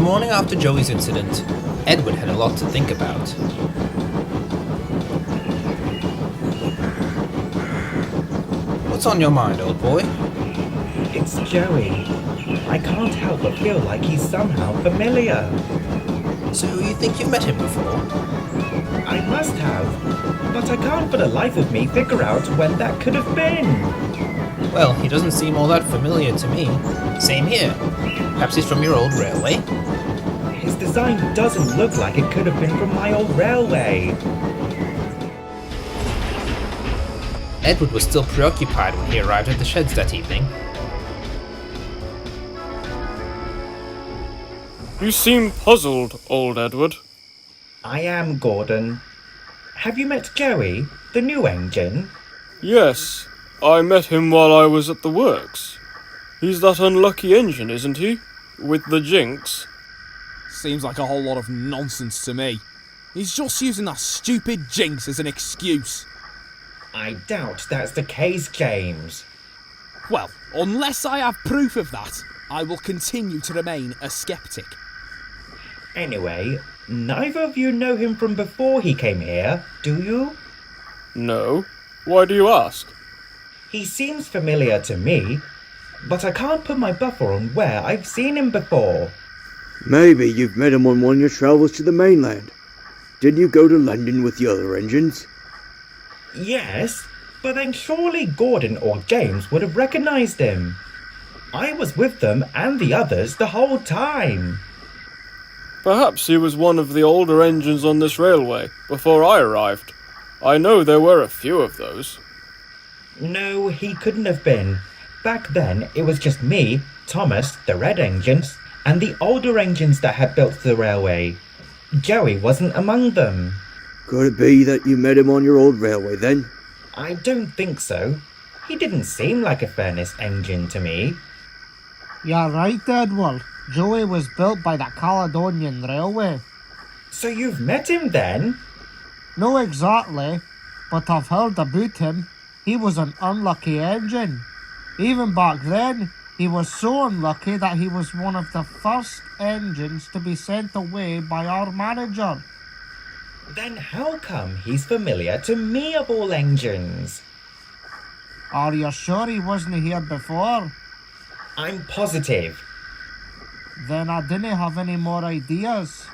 morning after Joey's incident, Edward had a lot to think about. What's on your mind, old boy? It's Joey. I can't help but feel like he's somehow familiar. So you think you've met him before? I must have, but I can't for the life of me figure out when that could have been. Well, he doesn't seem all that familiar to me. Same here. Perhaps he's from your old railway? His design doesn't look like it could have been from my old railway. Edward was still preoccupied when he arrived at the sheds that evening. You seem puzzled, old Edward. I am, Gordon. Have you met Joey, the new engine? Yes, I met him while I was at the works. He's that unlucky engine, isn't he? With the jinx. Seems like a whole lot of nonsense to me. He's just using that stupid jinx as an excuse. I doubt that's the case, James. Well, unless I have proof of that, I will continue to remain a skeptic. Anyway, neither of you know him from before he came here, do you? No. Why do you ask? He seems familiar to me, but I can't put my buffer on where I've seen him before. Maybe you've met him on one of your travels to the mainland. Didn't you go to London with the other engines? Yes, but then surely Gordon or James would have recognised him. I was with them and the others the whole time. Perhaps he was one of the older engines on this railway, before I arrived. I know there were a few of those. No, he couldn't have been. Back then, it was just me, Thomas, the red engines, and the older engines that had built the railway. Joey wasn't among them. Could it be that you met him on your old railway then? I don't think so. He didn't seem like a furnace engine to me. You're right, Edward. Joey was built by the Caledonian Railway. So you've met him then? No exactly, but I've heard about him. He was an unlucky engine. Even back then, he was so unlucky that he was one of the first engines to be sent away by our manager. Then how come he's familiar to me of all engines? Are you sure he wasn't here before? I'm positive. Then I didn't have any more ideas.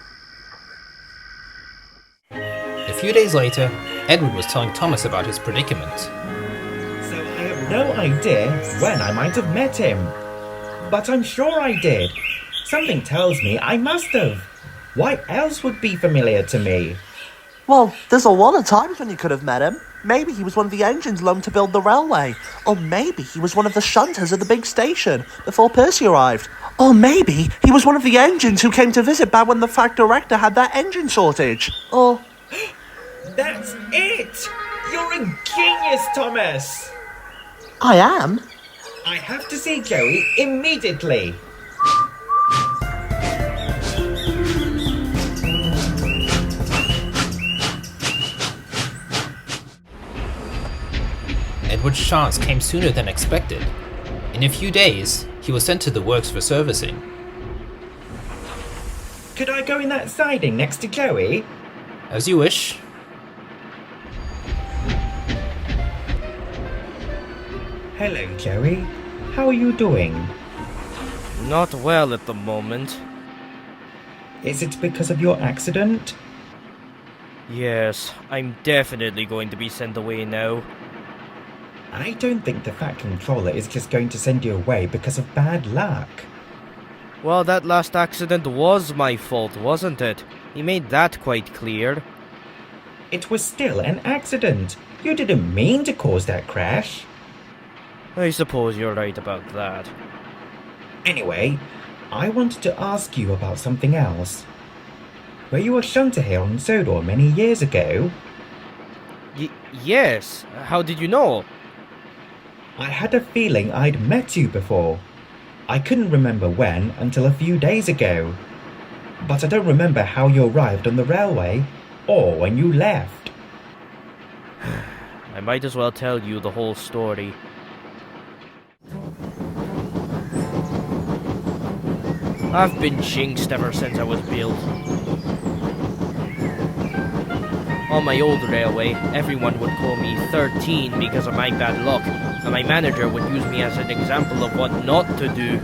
A few days later, Edward was telling Thomas about his predicament. So I have no idea when I might have met him. But I'm sure I did. Something tells me I must have. Why else would be familiar to me? Well, there's a lot of times when you could have met him. Maybe he was one of the engines loaned to build the railway. Or maybe he was one of the shunters at the big station before Percy arrived. Or maybe he was one of the engines who came to visit back when the fact director had that engine shortage. Or... That's it! You're a genius, Thomas! I am? I have to see Joey immediately. Edward's chance came sooner than expected. In a few days, he was sent to the works for servicing. Could I go in that siding next to Joey? As you wish. Hello, Joey. How are you doing? Not well at the moment. Is it because of your accident? Yes, I'm definitely going to be sent away now. I don't think the Fat Controller is just going to send you away because of bad luck. Well, that last accident was my fault, wasn't it? He made that quite clear. It was still an accident. You didn't mean to cause that crash. I suppose you're right about that. Anyway, I wanted to ask you about something else. Were you a shunter here on Sodor many years ago? Yes. How did you know? I had a feeling I'd met you before. I couldn't remember when until a few days ago. But I don't remember how you arrived on the railway or when you left. I might as well tell you the whole story. I've been jinxed ever since I was built. On my old railway, everyone would call me 13 because of my bad luck, and my manager would use me as an example of what not to do.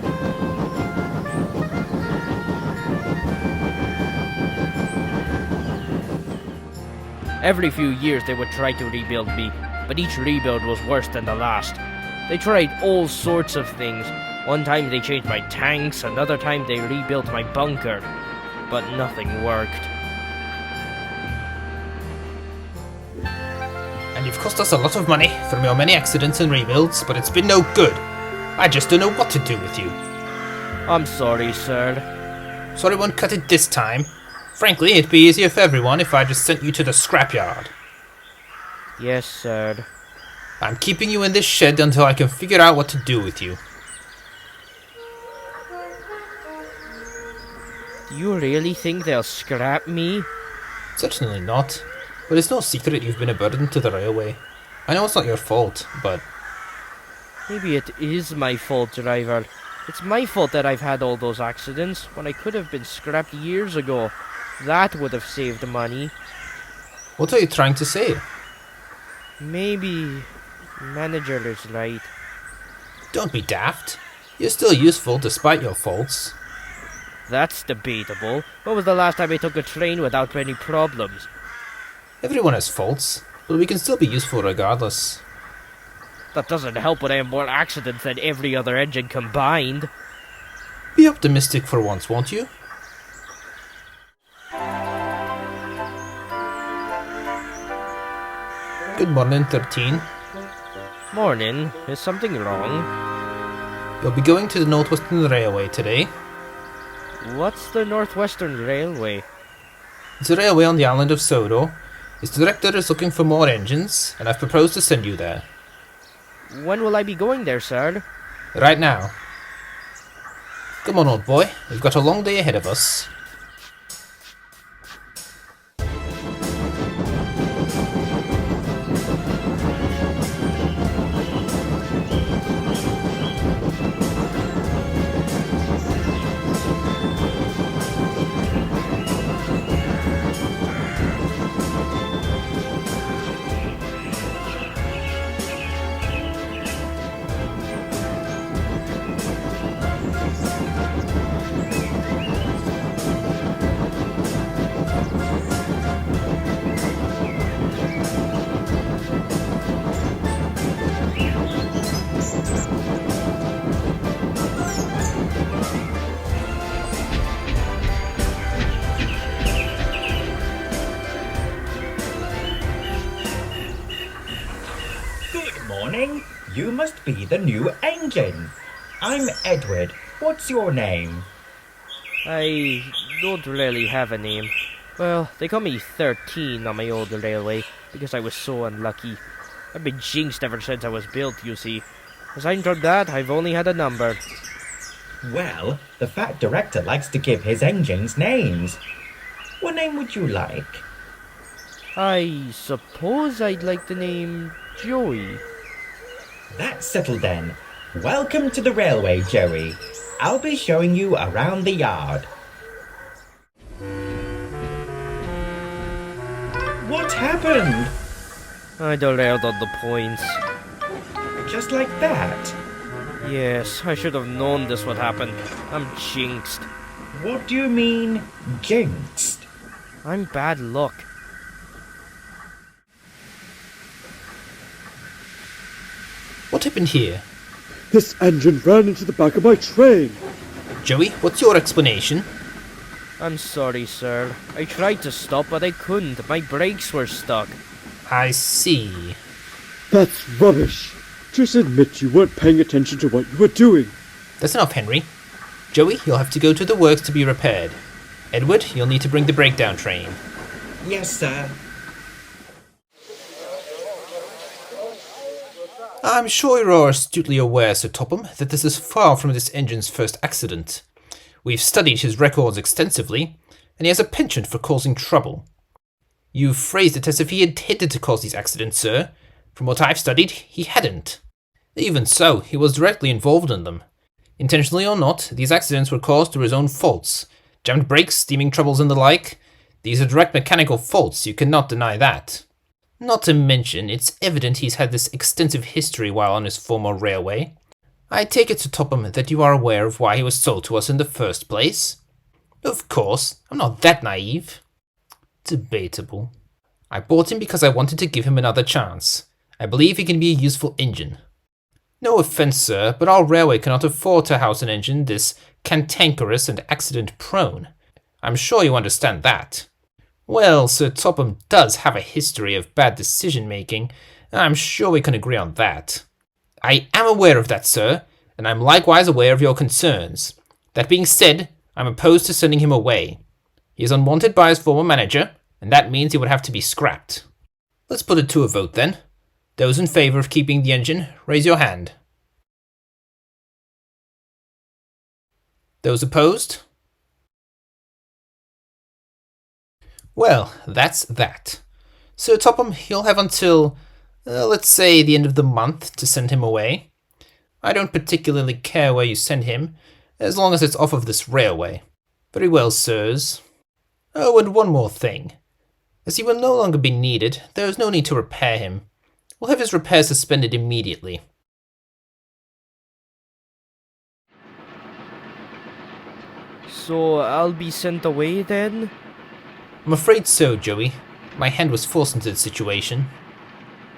Every few years they would try to rebuild me, but each rebuild was worse than the last. They tried all sorts of things. One time they changed my tanks, another time they rebuilt my bunker, but nothing worked. And you've cost us a lot of money from your many accidents and rebuilds, but it's been no good. I just don't know what to do with you. I'm sorry, sir. Sorry won't cut it this time. Frankly, it'd be easier for everyone if I just sent you to the scrapyard. Yes, sir. I'm keeping you in this shed until I can figure out what to do with you. Do you really think they'll scrap me? Certainly not. But it's no secret you've been a burden to the railway. I know it's not your fault, but... Maybe it is my fault, driver. It's my fault that I've had all those accidents when I could have been scrapped years ago. That would have saved money. What are you trying to say? Maybe... manager is right. Don't be daft. You're still useful despite your faults. That's debatable. When was the last time I took a train without any problems? Everyone has faults, but we can still be useful regardless. That doesn't help when I have more accidents than every other engine combined. Be optimistic for once, won't you? Good morning, 13. Morning. Is something wrong? You'll be going to the Northwestern Railway today. What's the Northwestern Railway? It's a railway on the island of Sodo. Its director is looking for more engines, and I've proposed to send you there. When will I be going there, sir? Right now. Come on, old boy. We've got a long day ahead of us. Morning. You must be the new engine. I'm Edward. What's your name? I don't really have a name. Well, they call me 13 on my old railway because I was so unlucky. I've been jinxed ever since I was built, you see. Aside from that, I've only had a number. Well, the Fat Director likes to give his engines names. What name would you like? I suppose I'd like the name Joey. That's settled then. Welcome to the railway, Joey. I'll be showing you around the yard. What happened? I derailed on the points. Just like that? Yes, I should have known this would happen. I'm jinxed. What do you mean, jinxed? I'm bad luck. What happened here? This engine ran into the back of my train. Joey, what's your explanation? I'm sorry, sir. I tried to stop, but I couldn't. My brakes were stuck. I see. That's rubbish. Just admit you weren't paying attention to what you were doing. That's enough, Henry. Joey, you'll have to go to the works to be repaired. Edward, you'll need to bring the breakdown train. Yes, sir. I'm sure you're all astutely aware, Sir Topham, that this is far from this engine's first accident. We've studied his records extensively, and he has a penchant for causing trouble. You've phrased it as if he intended to cause these accidents, sir. From what I've studied, he hadn't. Even so, he was directly involved in them. Intentionally or not, these accidents were caused through his own faults. Jammed brakes, steaming troubles and the like. These are direct mechanical faults, you cannot deny that. Not to mention, it's evident he's had this extensive history while on his former railway. I take it to Topham that you are aware of why he was sold to us in the first place? Of course, I'm not that naive. Debatable. I bought him because I wanted to give him another chance. I believe he can be a useful engine. No offence, sir, but our railway cannot afford to house an engine this cantankerous and accident-prone. I'm sure you understand that. Well, Sir Topham does have a history of bad decision-making, and I'm sure we can agree on that. I am aware of that, sir, and I'm likewise aware of your concerns. That being said, I'm opposed to sending him away. He is unwanted by his former manager, and that means he would have to be scrapped. Let's put it to a vote then. Those in favour of keeping the engine, raise your hand. Those opposed? Well, that's that. Sir Topham, you'll have until, let's say, the end of the month to send him away. I don't particularly care where you send him, as long as it's off of this railway. Very well, sirs. Oh, and one more thing. As he will no longer be needed, there is no need to repair him. We'll have his repairs suspended immediately. So I'll be sent away then? I'm afraid so, Joey. My hand was forced into the situation.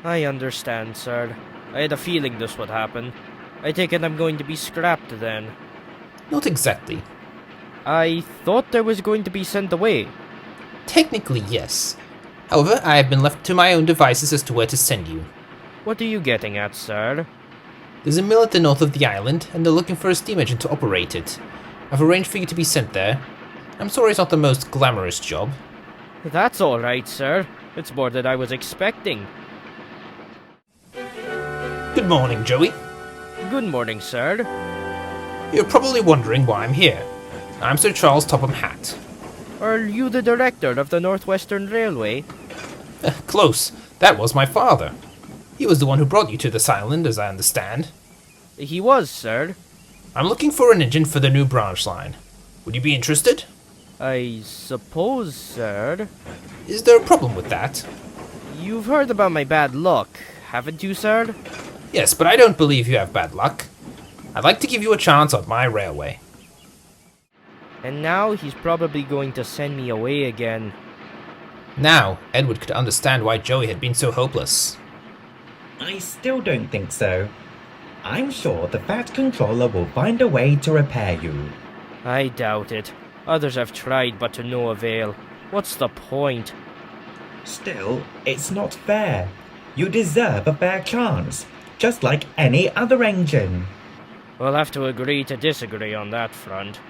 I understand, sir. I had a feeling this would happen. I take it I'm going to be scrapped then. Not exactly. I thought I was going to be sent away. Technically, yes. However, I have been left to my own devices as to where to send you. What are you getting at, sir? There's a mill at the north of the island, and they're looking for a steam engine to operate it. I've arranged for you to be sent there. I'm sorry it's not the most glamorous job. That's alright, sir. It's more than I was expecting. Good morning, Joey. Good morning, sir. You're probably wondering why I'm here. I'm Sir Charles Topham Hatt. Are you the director of the Northwestern Railway? Close. That was my father. He was the one who brought you to this island, as I understand. He was, sir. I'm looking for an engine for the new branch line. Would you be interested? I suppose, sir. Is there a problem with that? You've heard about my bad luck, haven't you, sir? Yes, but I don't believe you have bad luck. I'd like to give you a chance on my railway. And now he's probably going to send me away again. Now, Edward could understand why Joey had been so hopeless. I still don't think so. I'm sure the Fat Controller will find a way to repair you. I doubt it. Others have tried, but to no avail. What's the point? Still, it's not fair. You deserve a fair chance, just like any other engine. We'll have to agree to disagree on that front.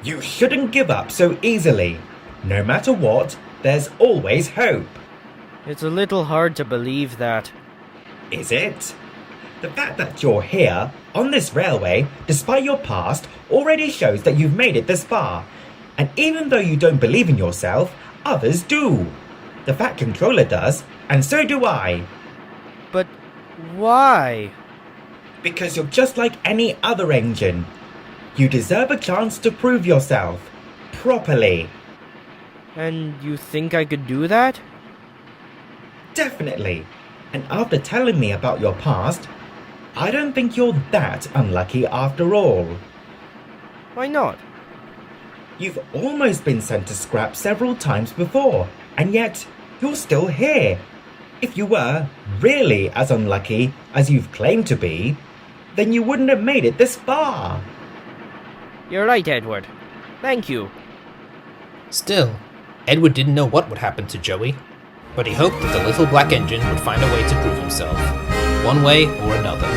You shouldn't give up so easily. No matter what, there's always hope. It's a little hard to believe that. Is it? The fact that you're here, on this railway, despite your past, already shows that you've made it this far. And even though you don't believe in yourself, others do. The Fat Controller does, and so do I. But why? Because you're just like any other engine. You deserve a chance to prove yourself. Properly. And you think I could do that? Definitely. And after telling me about your past, I don't think you're that unlucky after all. Why not? You've almost been sent to scrap several times before, and yet you're still here. If you were really as unlucky as you've claimed to be, then you wouldn't have made it this far. You're right, Edward. Thank you. Still, Edward didn't know what would happen to Joey, but he hoped that the little black engine would find a way to prove himself, one way or another.